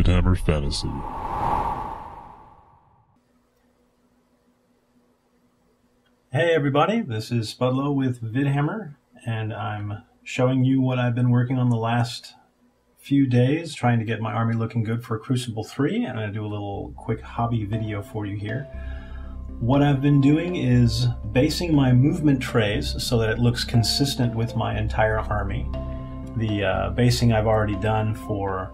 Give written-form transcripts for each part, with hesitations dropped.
Vidhammer Fantasy. Hey everybody, this is Spudlow with Vidhammer, and I'm showing you what I've been working on the last few days, trying to get my army looking good for Crucible 3. I'm going to do a little quick hobby video for you here. What I've been doing is basing my movement trays so that it looks consistent with my entire army. The basing I've already done for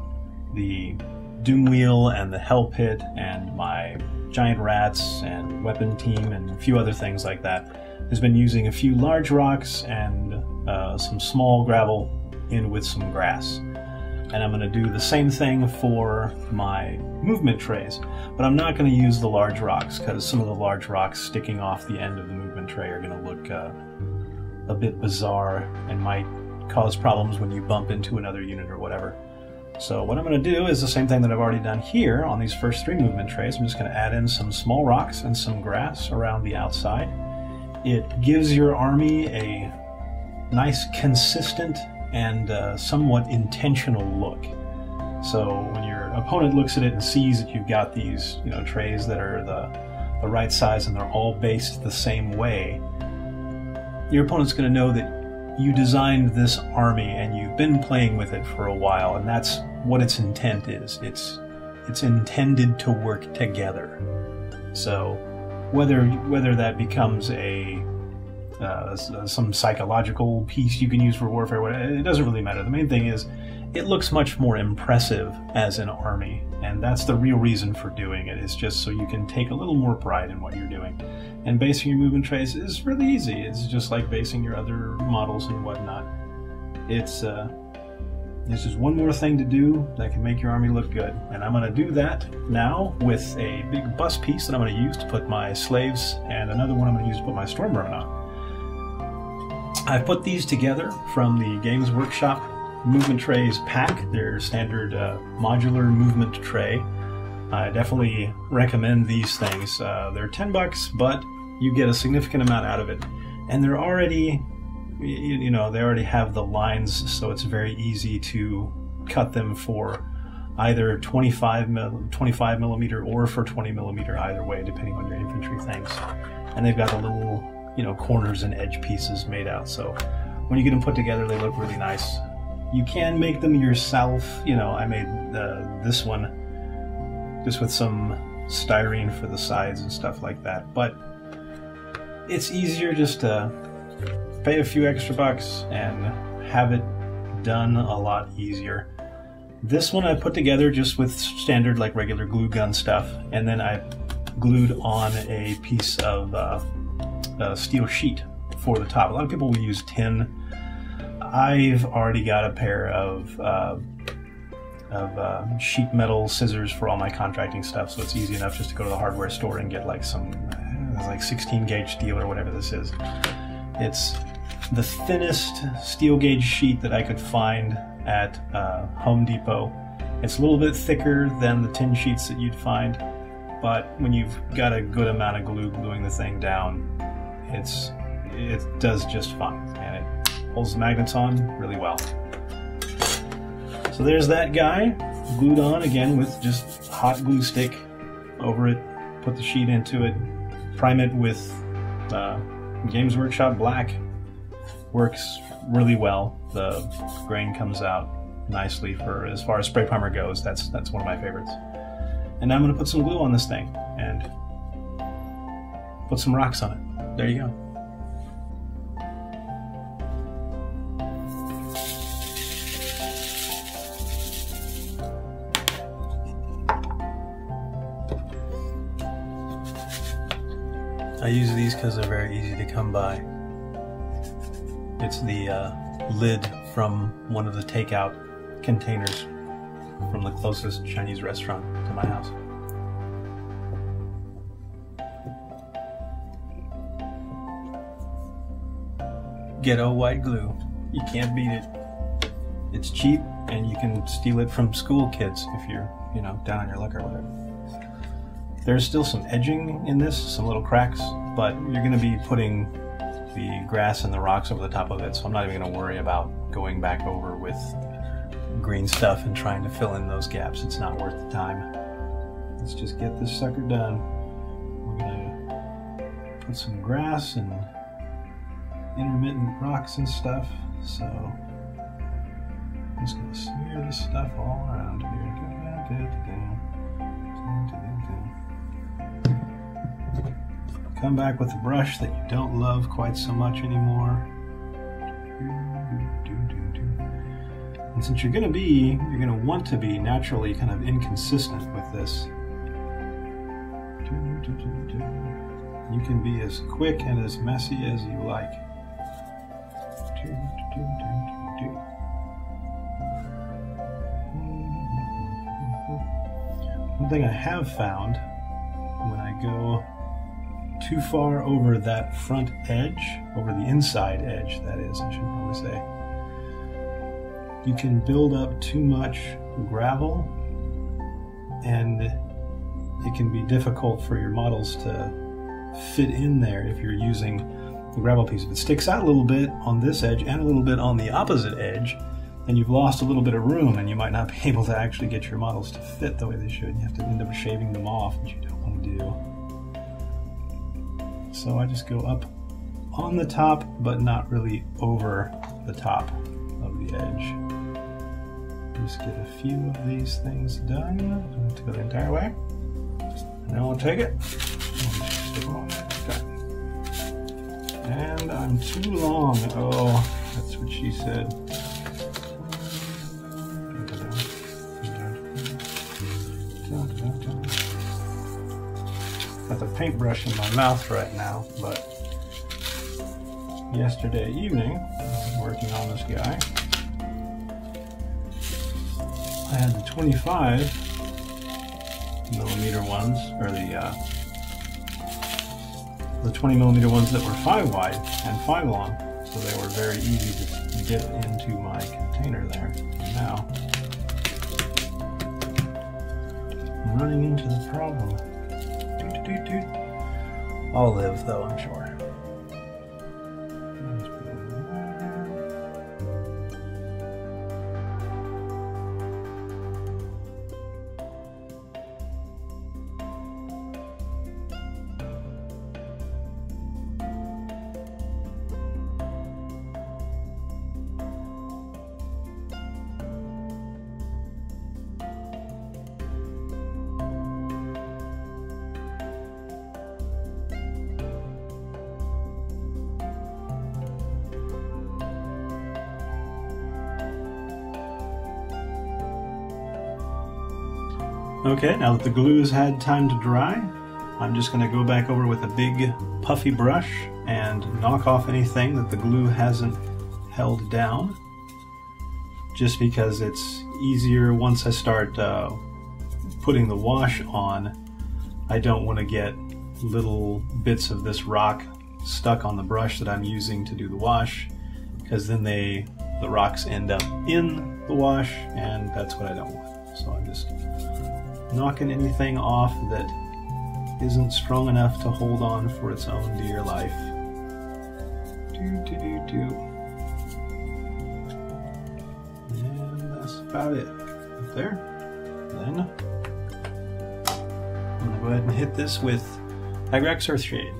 the Doom Wheel and the Hell Pit and my giant rats and weapon team and a few other things like that has been using a few large rocks and some small gravel in with some grass. And I'm going to do the same thing for my movement trays, but I'm not going to use the large rocks because some of the large rocks sticking off the end of the movement tray are going to look a bit bizarre and might cause problems when you bump into another unit or whatever. So what I'm going to do is the same thing that I've already done here on these first three movement trays. I'm just going to add in some small rocks and some grass around the outside. It gives your army a nice, consistent, and somewhat intentional look. So when your opponent looks at it and sees that you've got these, trays that are the right size and they're all based the same way, your opponent's going to know that you designed this army and you've been playing with it for a while, and that's what its intent is. It's intended to work together. So whether that becomes some psychological piece you can use for warfare, whatever, it doesn't really matter. The main thing is it looks much more impressive as an army, and that's the real reason for doing it. It's just so you can take a little more pride in what you're doing. And basing your movement trays is really easy. It's just like basing your other models and whatnot. It's just one more thing to do that can make your army look good. And I'm going to do that now with a big bus piece that I'm going to use to put my slaves, and another one I'm going to use to put my Stormvermin on. I've put these together from the Games Workshop Movement Trays pack, their standard modular movement tray. I definitely recommend these things. They're $10, but you get a significant amount out of it. And they're already, they already have the lines, so it's very easy to cut them for either 25 millimeter or for 20 millimeter, either way, depending on your infantry things. And they've got the little, corners and edge pieces made out, so when you get them put together, they look really nice. You can make them yourself. I made this one just with some styrene for the sides and stuff like that, but it's easier just to pay a few extra bucks and have it done a lot easier. This one I put together just with standard, like regular glue gun stuff, and then I glued on a piece of steel sheet for the top. A lot of people will use tin. I've already got a pair of sheet metal scissors for all my contracting stuff, so it's easy enough just to go to the hardware store and get like some 16 gauge steel or whatever this is. It's the thinnest steel gauge sheet that I could find at Home Depot. It's a little bit thicker than the tin sheets that you'd find, but when you've got a good amount of glue gluing the thing down, it does just fine, and it holds the magnets on really well. So there's that guy, glued on again with just hot glue stick over it. Put the sheet into it, prime it with Games Workshop Black. Works really well. The grain comes out nicely for as far as spray primer goes. That's one of my favorites. And now I'm going to put some glue on this thing and put some rocks on it. There you go. I use these because they're very easy to come by. It's the lid from one of the takeout containers from the closest Chinese restaurant to my house. Ghetto white glue. You can't beat it. It's cheap, and you can steal it from school kids if you're, down on your luck or whatever. There's still some edging in this, some little cracks, but you're going to be putting the grass and the rocks over the top of it, so I'm not even going to worry about going back over with green stuff and trying to fill in those gaps. It's not worth the time. Let's just get this sucker done. We're gonna put some grass and intermittent rocks and stuff. So I'm just gonna smear this stuff all around here. Come back with a brush that you don't love quite so much anymore. And since you're gonna want to be naturally kind of inconsistent with this, you can be as quick and as messy as you like. One thing I have found, when I go too far over that front edge, over the inside edge, that is, I should probably say, you can build up too much gravel, and it can be difficult for your models to fit in there if you're using the gravel piece. If it sticks out a little bit on this edge and a little bit on the opposite edge, then you've lost a little bit of room and you might not be able to actually get your models to fit the way they should. You have to end up shaving them off, which you don't want to do. So I just go up on the top, but not really over the top of the edge. Just get a few of these things done. I don't have to go the entire way. Now we'll take it. And I'm too long. Oh, that's what she said. Got the paintbrush in my mouth right now, but yesterday evening, working on this guy, I had the 25 millimeter ones, or the 20 millimeter ones that were 5 wide and 5 long, so they were very easy to dip into my container there. And now I'm running into the problem. I'll live though, I'm sure. Okay, now that the glue has had time to dry, I'm just going to go back over with a big puffy brush and knock off anything that the glue hasn't held down, just because it's easier once I start putting the wash on. I don't want to get little bits of this rock stuck on the brush that I'm using to do the wash, because then the rocks end up in the wash, and that's what I don't want. So I'm just knocking anything off that isn't strong enough to hold on for its own dear life. And that's about it. Right there. Then I'm going to go ahead and hit this with Agrax Earthshade.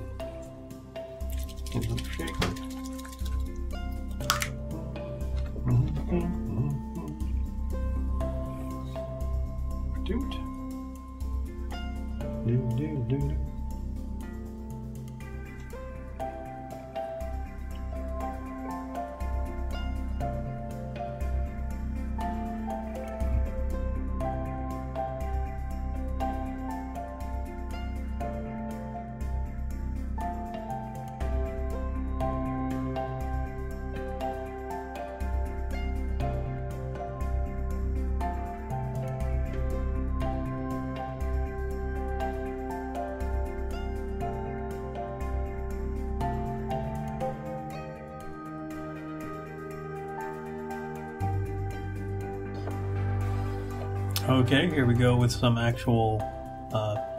Okay, here we go with some actual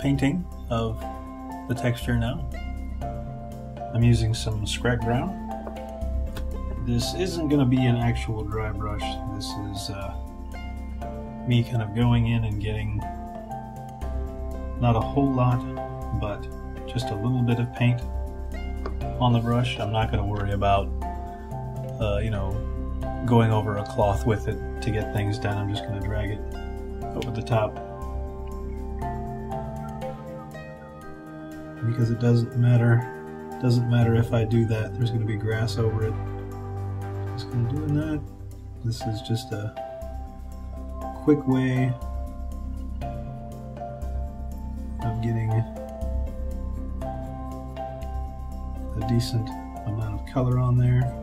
painting of the texture now. I'm using some Scrag Brown. This isn't going to be an actual dry brush. This is me kind of going in and getting not a whole lot, but just a little bit of paint on the brush. I'm not going to worry about, you know, going over a cloth with it to get things done. I'm just going to drag it over the top. Because it doesn't matter if I do that, there's going to be grass over it. Just going to do that. This is just a quick way of getting a decent amount of color on there.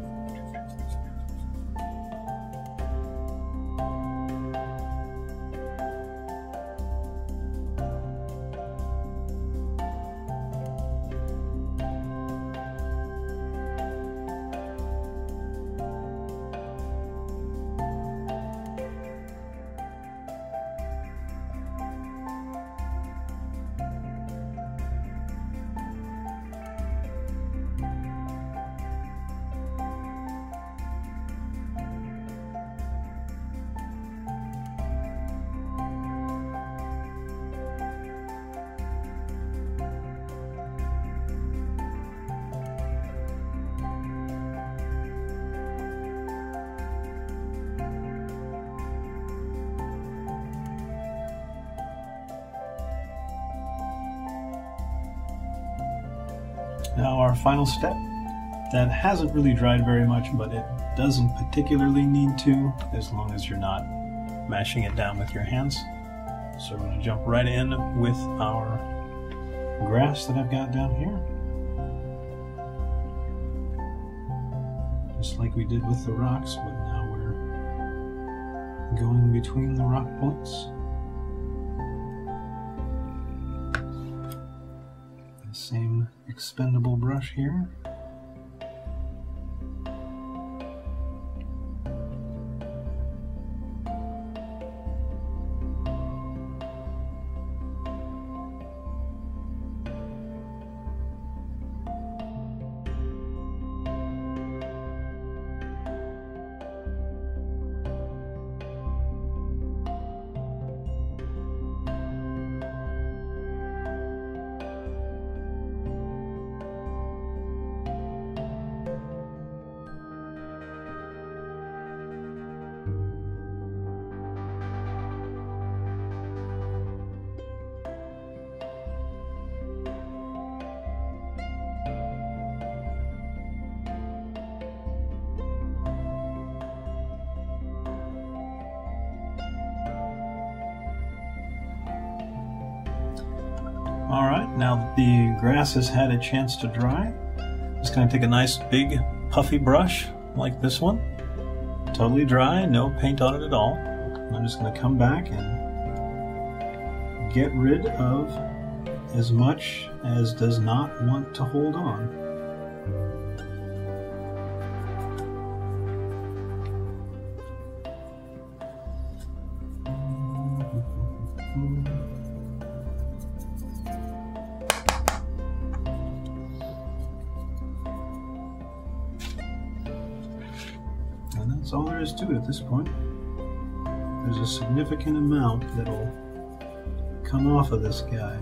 Now our final step, that hasn't really dried very much, but it doesn't particularly need to, as long as you're not mashing it down with your hands. So we're going to jump right in with our grass that I've got down here. Just like we did with the rocks, but now we're going between the rock points. Same expendable brush here. Alright, now that the grass has had a chance to dry, I'm just going to take a nice big puffy brush like this one, totally dry, no paint on it at all. I'm just going to come back and get rid of as much as does not want to hold on. And that's all there is to it at this point. There's a significant amount that'll come off of this guy.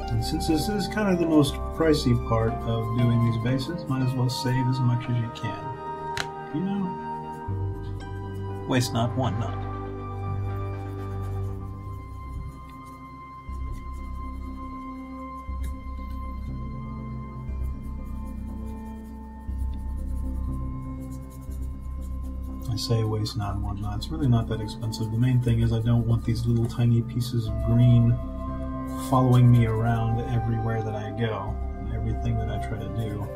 And since this is kind of the most pricey part of doing these bases, might as well save as much as you can. You know? Waste not, want not. I say waste not, want not. It's really not that expensive. The main thing is I don't want these little tiny pieces of green following me around everywhere that I go, and everything that I try to do.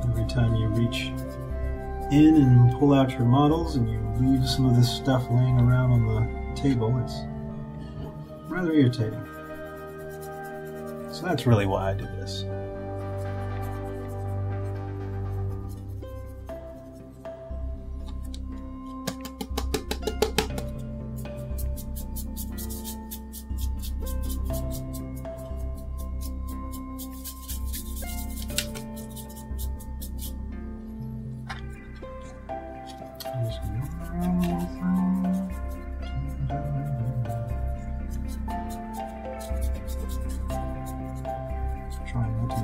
Every time you reach in and pull out your models and you leave some of this stuff laying around on the table, it's rather irritating. So that's really why I do this.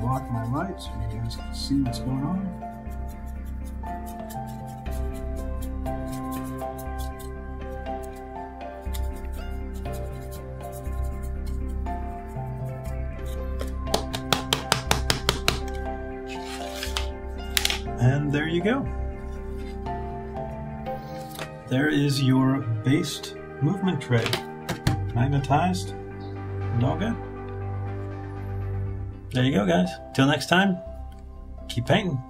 block my light so you guys can see what's going on. And there you go. There is your based movement tray. Magnetized and all good. There you go, guys. Till next time, keep painting.